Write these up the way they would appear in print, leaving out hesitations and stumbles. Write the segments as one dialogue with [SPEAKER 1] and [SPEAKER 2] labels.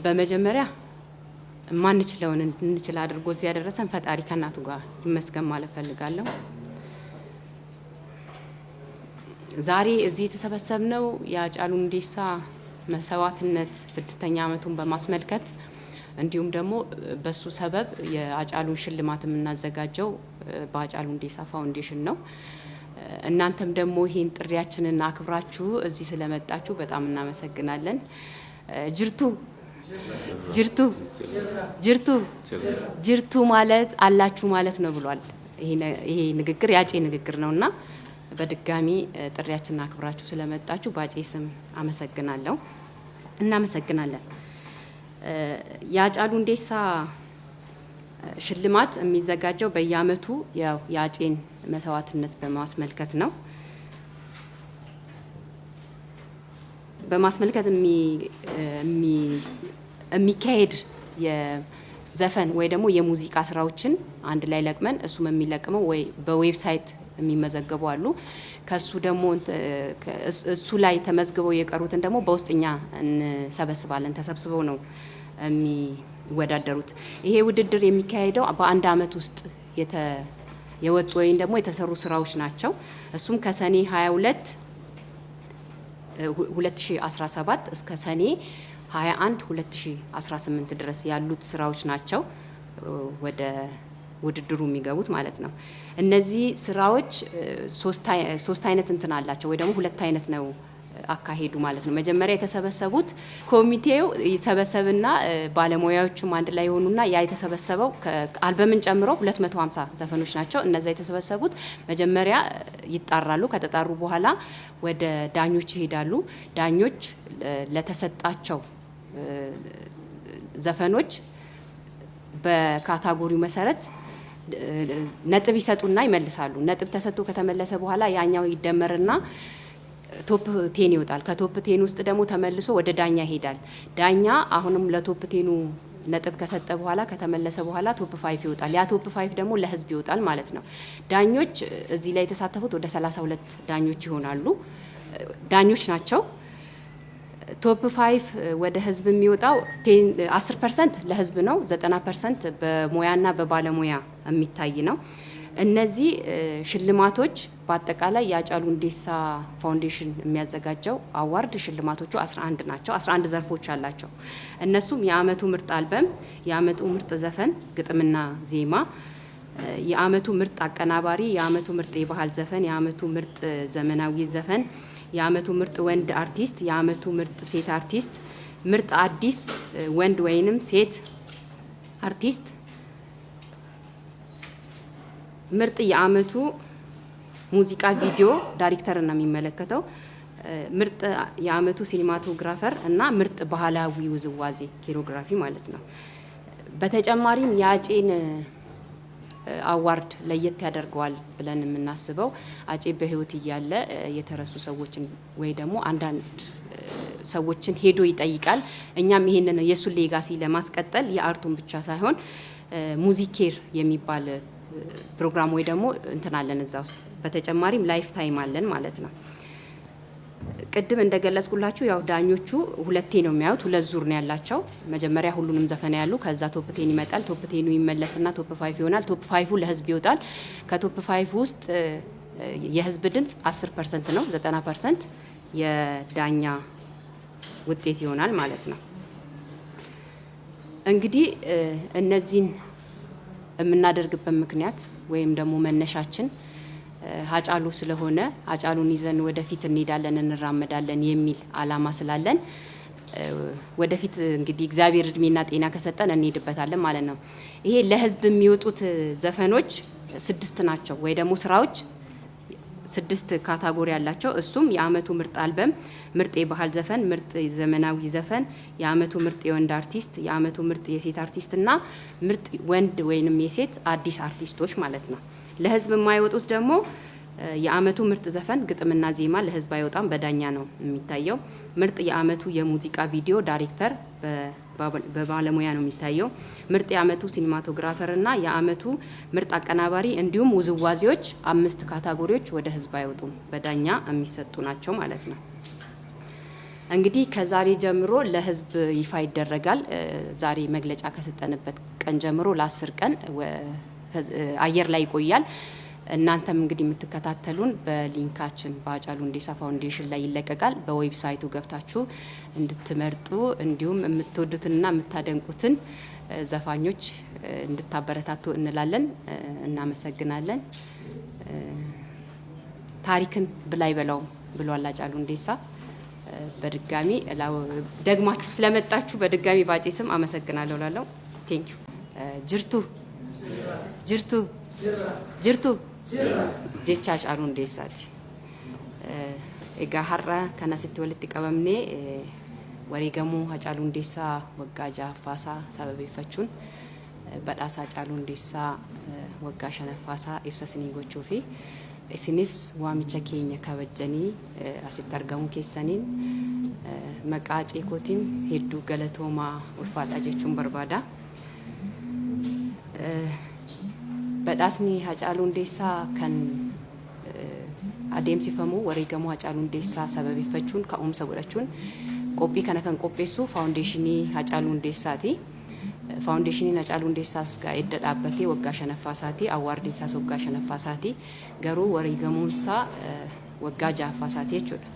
[SPEAKER 1] በመጀመሪያ ማንችለውን እንችል አድርጎ እዚህ ያደረሰን ፈጣሪ ከናቱ ጋር ይመስገን ማለት ፈልጋለሁ። ዛሬ እዚህ የተሰበሰብነው የሃጫሉ ሁንዴሳ መስዋዕትነት 6ኛ ዓመቱን በማስመልከት እንዲሁም ደግሞ በሱ ሰበብ የሃጫሉን ሽልማት የምናዘጋጀው በሃጫሉ ሁንዴሳ ፋውንዴሽን ነው። እናንተም ደግሞ ይሄን ጥሪያችንን አክብራችሁ እዚህ ስለመጣችሁ በጣም እናመሰግናለን። ጅርቱ ጅርቱ ጅርቱ ጅርቱ ማለት አላችሁ ማለት ነው ብሏል። ይሄ ንግግር ያጬ ንግግር ነውና በድጋሚ ጥሪያችንን አክብራችሁ ስለመጣችሁ ባጬ ስም አመሰግናለሁ። እናመሰግናለን። የሃጫሉ ሁንዴሳ ሽልማት የሚዘጋጀው በየአመቱ ያው የአጬን መስዋዕትነት በማስመልከት ነው። በማስመልከት የሚካሄድ የዘፈን ወይ ደግሞ የሙዚቃ ስራዎችን አንድ ላይ ለቅመን እሱም የሚለቅመው ወይ በዌብሳይት የሚመዘገቡ አሉ። ከሱ ደግሞ እሱ ላይ ተመዝግበው የቀሩትን ደግሞ በውስጥኛ እንሰበስባለን። ተሰብስበው ነው የሚወዳደሩት። ይሄ ውድድር የሚካሄደው በአንድ አመት ውስጥ የወጡ ወይም ደግሞ የተሰሩ ስራዎች ናቸው። እሱም ከሰኔ 22 2017 እስከ ሰኔ 21 2018 ድረስ ያሉት ስራዎች ናቸው ወደ ውድድሩ የሚገቡት ማለት ነው። እነዚህ ስራዎች ሶስት አይነት እንትን አላቸው ወይ ደግሞ ሁለት አይነት ነው አካሄዱ ማለት ነው። መጀመሪያ የተሰበሰቡት ኮሚቴው ይሰበሰብና ባለሙያዎቹም አንድ ላይ ሆኑና ያ የተሰበሰበው አልበምን ጨምሮ 250 ዘፈኖች ናቸው። እነዛ የተሰበሰቡት መጀመሪያ ይጣራሉ። ከተጣሩ በኋላ ወደ ዳኞች ይሄዳሉ። ዳኞች ለተሰጣቸው ዘፈኖች በካታጎሪው መሰረት ነጥብ ይሰጡና ይመልሳሉ። ነጥብ ተሰጥቶ ከተመለሰ በኋላ ያኛው ይደመርና ቶፕ 10 ይወጣል። ከቶፕ 10 ውስጥ ደግሞ ተመልሶ ወደ ዳኛ ይሄዳል። ዳኛ አሁንም ለቶፕ 10 ነጥብ ከሰጠ በኋላ ከተመለሰ በኋላ ቶፕ 5 ይወጣል። ያ ቶፕ 5 ደግሞ ለህዝብ ይወጣል ማለት ነው። ዳኞች እዚህ ላይ የተሳተፉት ወደ 32 ዳኞች ይሆናሉ። ዳኞች ናቸው። ቶፕ 5 ወደ ህዝብ የሚወጣው 10% ለህዝብ ነው። 90% በሙያና በባለሙያ የሚታይ ነው። እነዚህ ሽልማቶች በአጠቃላይ የሃጫሉ ሁንዴሳ ፋውንዴሽን የሚያዘጋጀው አዋርድ ሽልማቶቹ 11 ናቸው። 11 ዘርፎች አላቸው። እነሱም የአመቱ ምርጥ አልበም፣ የአመቱ ምርጥ ዘፈን ግጥምና ዜማ፣ የአመቱ ምርጥ አቀናባሪ፣ የአመቱ ምርጥ የባህል ዘፈን፣ የአመቱ ምርጥ ዘመናዊ ዘፈን፣ የአመቱ ምርጥ ወንድ አርቲስት፣ የአመቱ ምርጥ ሴት አርቲስት፣ ምርጥ አዲስ ወንድ ወይንም ሴት አርቲስት፣ ምርጥ የአመቱ ሙዚቃ ቪዲዮ ዳይሬክተር ነው የሚመለከተው፣ ምርጥ የአመቱ ሲኒማቶግራፈር እና ምርጥ ባህላዊ ውዝዋዜ ኮሪዮግራፊ ማለት ነው። በተጨማሪም የአጬን አዋርድ ለየት ያደርገዋል ብለን የምናስበው አጬ በህይወት እያለ የተረሱ ሰዎችን ወይ ደግሞ አንዳንድ ሰዎችን ሄዶ ይጠይቃል። እኛም ይሄንን የሱ ሌጋሲ ለማስቀጠል የአርቱን ብቻ ሳይሆን ሙዚኬር የሚባል ፕሮግራም ወይ ደግሞ እንትን አለን እዛ ውስጥ። በተጨማሪም ላይፍ ታይም አለን ማለት ነው። ቅድም እንደገለጽኩላችሁ ያው ዳኞቹ ሁለቴ ነው የሚያዩት። ሁለት ዙር ነው ያላቸው። መጀመሪያ ሁሉንም ዘፈን ያሉ፣ ከዛ ቶፕ 10 ይመጣል። ቶፕ 10 ይመለስና ቶፕ 5 ይሆናል። ቶፕ 5 ለህዝብ ይወጣል። ከቶፕ 5 ውስጥ የህዝብ ድምጽ 10% ነው። 90% የዳኛ ውጤት ይሆናል ማለት ነው። እንግዲህ እነዚህን የምናደርግበት ምክንያት ወይም ደግሞ መነሻችን ሃጫሉ ስለሆነ ሃጫሉን ይዘን ወደፊት እንሄዳለን እንራመዳለን የሚል አላማ ስላለን ወደፊት እንግዲህ እግዚአብሔር እድሜና ጤና ከሰጠን እንሄድበታለን ማለት ነው። ይሄ ለህዝብ የሚወጡት ዘፈኖች 6 ናቸው ወይ ደግሞ ስራዎች 6 ካታጎሪ ያላቸው። እሱም የአመቱ ምርጥ አልበም፣ ምርጥ የባህል ዘፈን፣ ምርጥ ዘመናዊ ዘፈን፣ የአመቱ ምርጥ የወንድ አርቲስት፣ የአመቱ ምርጥ የሴት አርቲስት እና ምርጥ ወንድ ወይንም የሴት አዲስ አርቲስቶች ማለት ነው። ለህዝብ የማይወጡት ደግሞ የአመቱ ምርጥ ዘፈን ግጥምና ዜማ ለህዝብ አይወጣም፣ በዳኛ ነው የሚታየው። ምርጥ የአመቱ የሙዚቃ ቪዲዮ ዳይሬክተር በባለሙያ ነው የሚታየው። ምርጥ የአመቱ ሲኒማቶግራፈር እና የአመቱ ምርጥ አቀናባሪ እንዲሁም ውዝዋዜዎች 5 ካታጎሪዎች ወደ ህዝብ አይወጡም፣ በዳኛ የሚሰጡ ናቸው ማለት ነው። እንግዲህ ከዛሬ ጀምሮ ለህዝብ ይፋ ይደረጋል። ዛሬ መግለጫ ከሰጠንበት ቀን ጀምሮ ለ10 ቀን አየር ላይ ይቆያል። እናንተም እንግዲህ የምትከታተሉን በሊንካችን በሃጫሉ ሁንዴሳ ፋውንዴሽን ላይ ይለቀቃል። በዌብሳይቱ ገብታችሁ እንድትመርጡ እንዲሁም የምትወዱትንና የምታደንቁትን ዘፋኞች እንድታበረታቱ እንላለን። እናመሰግናለን። ታሪክን ብላይ በላው ብሏል ሃጫሉ ሁንዴሳ። በድጋሚ ደግማችሁ ስለመጣችሁ በድጋሚ ባጬ ስም አመሰግናለሁ ላለው ቴንክ ዩ ጅርቱ ጅርቱ ጅርቱ ጀቻ ሃጫሉ ሁንዴሳቲ ኤጋ ሀራ ከነስቲ ወልቲ ቀበምኔ ወሬገሙ ሃጫሉ ሁንዴሳ ወጋ ጃፋሳ ሰበቤፈቹን በዳሳ ሃጫሉ ሁንዴሳ ወጋ ሸነፋሳ ኢብሰስኒ ጎቹፊ isinis waamicha keenya kabajanii asitti argamu keessaniin maqaa ceekootiin hedduu galatoomaa ulfaadha jechuun barbaada. Badhaasni Hacaaluu Hundeessaa kan adeemsifamu wareegamuu Hacaaluu Hundeessaa sababeeffachuun ka'umsa godhachuun qophii kana kan qopheessu faawundeeshinii Hacaaluu Hundeessaati. ፋውንዴሽኒን ሃጫሉ ሁንዴሳስ ጋር edda dhaabbatee waggaa shanaffasaati awwaardinsaas waggaa shanaffasaati garuu wareegamuunsaa waggaa ja'affasaati jechuudha.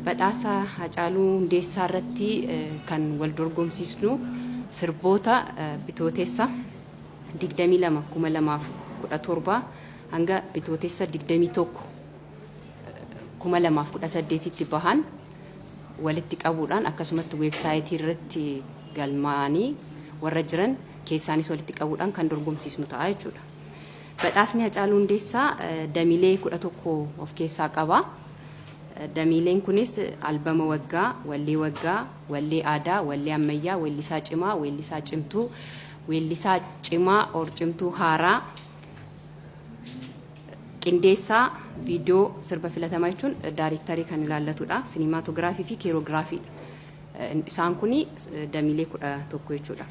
[SPEAKER 1] Badhaasa Hacaaluu Hundeessaa irratti kan wal dorgomsiisnu sirboota bitootessa 22,2017 hanga bitootessa 21,2018 tti bahan walitti qabuudhaan akkasumatti weebsaayitii irratti galmaanii warra jiran keessaanis walitti qabuudhaan kan dorgomsiisnu ta'a jechuudha. Badhaasni Hacaaluu Hundeessaa damiilee 11 of keessaa qaba. Damiileen kunis albama waggaa, wallee waggaa, wallee aadaa, wallee ammayyaa, weellisaa cimaa, weellisaa cimtuu, weellisaa cimaa or cimtuu haaraa, qindeessaa viidiyoo sirba filatamaa jechuun daayiriktarii kan ilaallatudha. Siinimaatoogiraafii fi keeroogiraafii isaan kuni damiilee 11 jechuudha.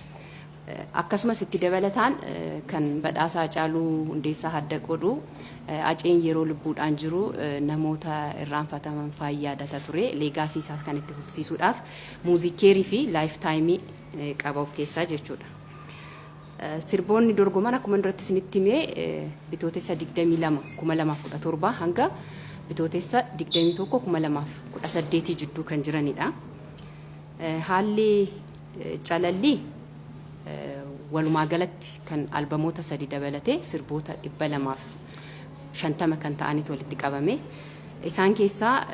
[SPEAKER 1] Akkasumas itti dabalataan kan badhaasa Hacaaluu Hundeessaa hadda qoodu aceen yeroo lubbuudhaan jiru namoota irraanfataman yaadata ture leegaasii isaa kan itti fufsiisuudhaaf muuziikeerii fi laayif taayimii qaba of keessaa jechuudha. Sirboonni dorgoman akkuma duratti isinitti himee bitootessa 22,2017 hanga bitootessa 21,2018 jidduu kan jiranidha. Haalli calallii walumaa galatti kan albamoota 3 dabalatee sirboota 250 kan ta'anitu walitti qabame. Isaan keessaa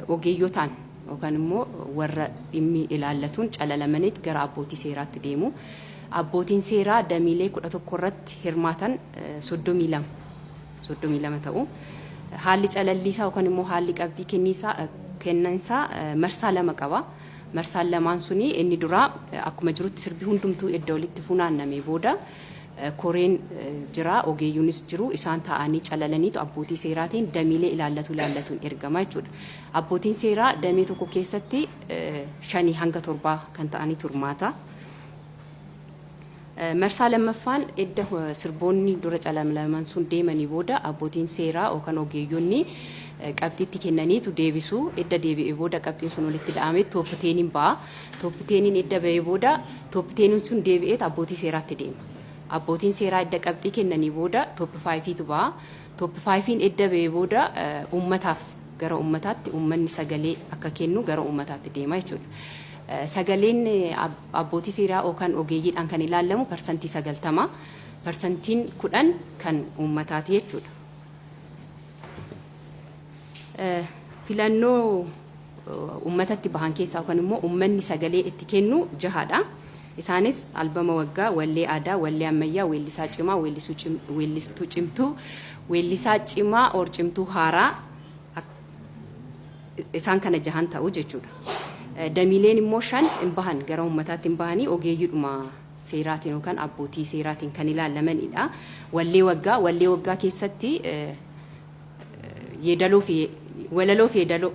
[SPEAKER 1] ogeeyyotaan yookaan immoo warra dhimmi ilaallatuun calalamaniit gara abbootii seeraatti deemu. Abbootiin seeraa damiilee 11 irratti hirmaatan 32 ta'u. Haalli calalliisaa yookaan immoo haalli qabxii kennansaa marsaa 2 qaba. Marsaan lamaan suni inni dura akkuma jirutti sirbi hundumtuu edda walitti funaanname booda koreen jira ogeeyyuunis jiru isaan ta'anii calalaniitu abbootii seeraatiin damiilee ilaallatuun ergama jechuudha. Abbootiin seeraa damee tokko keessatti 5 hanga 7 kan ta'anii turmaata. Marsaa lammaffaan edda sirboonni dura calalaman sun deemanii booda abbootiin seeraa yookaan ogeeyyoonni qabxiitti kennaniitu deebisu edda deebi'ee booda qabxiin sun walitti dha'amee toopiteeniin ba'a. Toopiteeniin edda ba'ee booda toopiteeniin sun deebi'ee abbootii seeraatti deema. Abbootiin seeraa edda qabxii kennanii booda tooppi 5tu ba'a. Tooppi 5n edda ba'ee booda ummataaf gara ummataatti ummanni sagalee akka kennu gara ummataatti deema jechuudha. Sagaleen abbootii seeraa yookaan ogeeyyiidhaan kan ilaalamu parsantii 90, parsantiin 10 kan ummataati jechuudha. Filannoo ummatatti bahan keessaa yookaan immoo ummanni sagalee itti kennu 6dha. Isaanis albama waggaa, wallee aadaa, wallee ammayyaa, weellisaa cimaa, weellistuu cimtuu, weellisaa cimaa or cimtuu haaraa isaan kana 6 ta'u jechuudha. Damiileen immoo 5 hin bahan gara ummataatti hin bahanii ogeeyyiidhuma seeraatiin yookaan abbootii seeraatiin kan ilaalamanidha. Wallee waggaa keessatti yeedaloo fi walaloo fi yeedaloo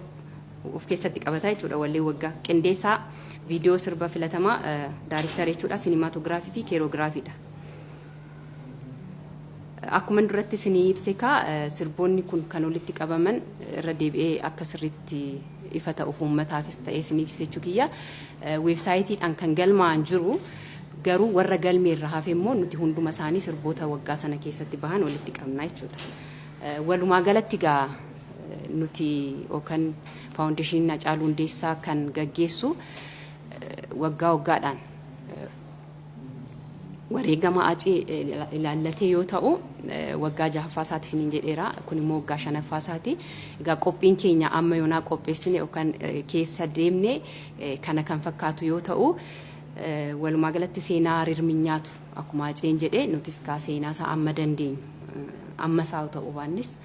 [SPEAKER 1] of keessatti qabata jechuudha. Wallee waggaa qindeessaa viidiyoo sirba filatamaa daayiriktarii jechuudha. Siinimaatoogiraafii fi keeroogiraafiidha. akkuma duratti isinii ibse sirboonni kun kan walitti qabaman irra deebi'ee akka sirriitti ifa ta'uuf uummataafis ta'ee isinii ibsechuu kiyya weebsaayitiidhaan kan galmaa'an jiru garuu warra galmee irra hafe immoo nuti hunduma isaanii sirboota waggaa sana keessatti bahan walitti qabnaa jechuudha. Walumaa galatti gaa nuti yookaan faawundeeshiniin Hacaaluu Hundeessaa kan gaggeessu waggaa waggaadhaan wareegama Hacee ilaallatee yoo ta'u waggaa 6ffaa isaati isiniin jedheera kun immoo waggaa 5ffaa isaati. Egaa qophiin keenya amma yoonaa qopheessine yookaan keessa deemne kana kan fakkaatu yoo ta'u walumaa galatti seenaa rirminyaatu akkuma Haceen jedhee nutis kaa seenaa isaa amma dandeenyu amma isaa ta'uu baannis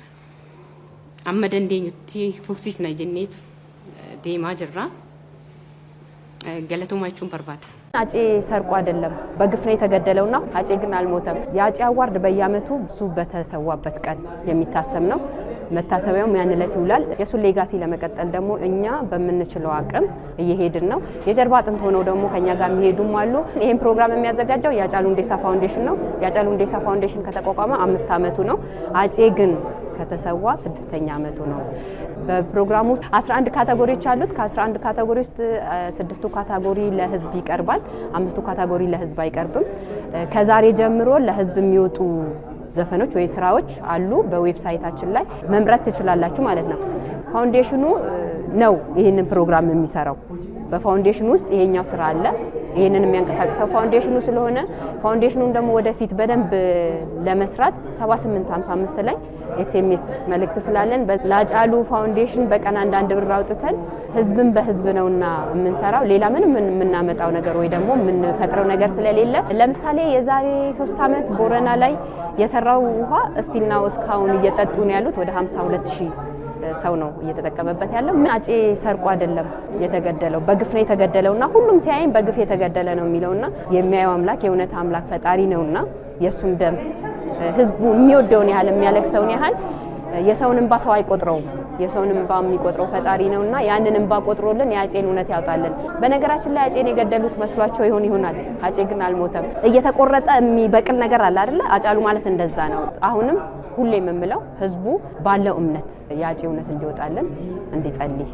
[SPEAKER 1] amma dandeenyutti fufsiisna jenneetu deemaa jirra. ገለቶማ ይቹን በርባዳ አጼ ሰርቆ አይደለም በግፍ ነው የተገደለውና አጼ ግን አልሞተም። የአጼ አዋርድ በየአመቱ እሱ በተሰዋበት ቀን የሚታሰብ ነው። መታሰቢያው ያንለት ይውላል። የሱ ሌጋሲ ለመቀጠል ደግሞ እኛ በመንችለው አቅም እየሄድን ነው። የጀርባ አጥንት ሆነው ደግሞ ከኛ ጋር የሚሄዱም አሉ። ይሄን ፕሮግራም የሚያዘጋጀው የሀጫሉ ሁንዴሳ ፋውንዴሽን ነው። የሀጫሉ ሁንዴሳ ፋውንዴሽን ከተቋቋመ 5 አመቱ ነው። አጼ ግን ከተሰዋ 6ኛ አመቱ ነው። በፕሮግራሙ ውስጥ 11 ካቴጎሪዎች አሉት። ከ11 ካቴጎሪ ውስጥ 6ቱ ካቴጎሪ ለህዝብ ይቀርባል፣ 5ቱ ካቴጎሪ ለህዝብ አይቀርብም። ከዛሬ ጀምሮ ለህዝብ የሚወጡ ዘፈኖች ወይ ስራዎች አሉ በዌብሳይታችን ላይ መምረጥ ትችላላችሁ ማለት ነው። ፋውንዴሽኑ ነው ይሄንን ፕሮግራም የሚሰራው። በፋውንዴሽኑ ውስጥ ይሄኛው ስራ አለ። ይሄንን የሚያንቀሳቅሰው ፋውንዴሽኑ ስለሆነ ፋውንዴሽኑን ደግሞ ወደፊት በደንብ ለመስራት 7855 ላይ ኤስኤምኤስ መልእክት ስላለን ለሀጫሉ ፋውንዴሽን በቀን አንድ ብር አውጥተን ህዝብን በህዝብ ነውና የምንሰራው ሌላ ምንም የምናመጣው ነገር ወይ ደግሞ የምንፈጥረው ነገር ስለሌለ ለምሳሌ የዛሬ 3 አመት ቦረና ላይ የሰራው ውሃ እስቲልናው እስካሁን እየጠጡ ነው ያሉት ወደ 52000 ሰው ነው እየተጠቀመበት ያለው። አጼ ሰርቆ አይደለም የተገደለው በግፍ ነው የተገደለውና ሁሉም ሲያይን በግፍ የተገደለ ነው የሚለውና የሚያየው አምላክ የእውነት አምላክ ፈጣሪ ነውና የሱን ደም ህዝቡ የሚወደውን ያህል የሚያለቅሰውን ያህል የሰውን እንባ ሰው አይቆጥረው የሰውን እንባ የሚቆጥረው ፈጣሪ ነውና ያንን እንባ ቆጥሮልን ያጼን እውነት ያውጣልን። በነገራችን ላይ ያጼን የገደሉት መስሏቸው ይሆናል። አጼ ግን አልሞተም። እየተቆረጠ የሚበቅል ነገር አለ አይደለ? አጫሉ ማለት እንደዛ ነው። አሁንም ሁሌም የምለው ህዝቡ ባለው እምነት ያጼ እውነት እንዲወጣልን እንዲጸልይ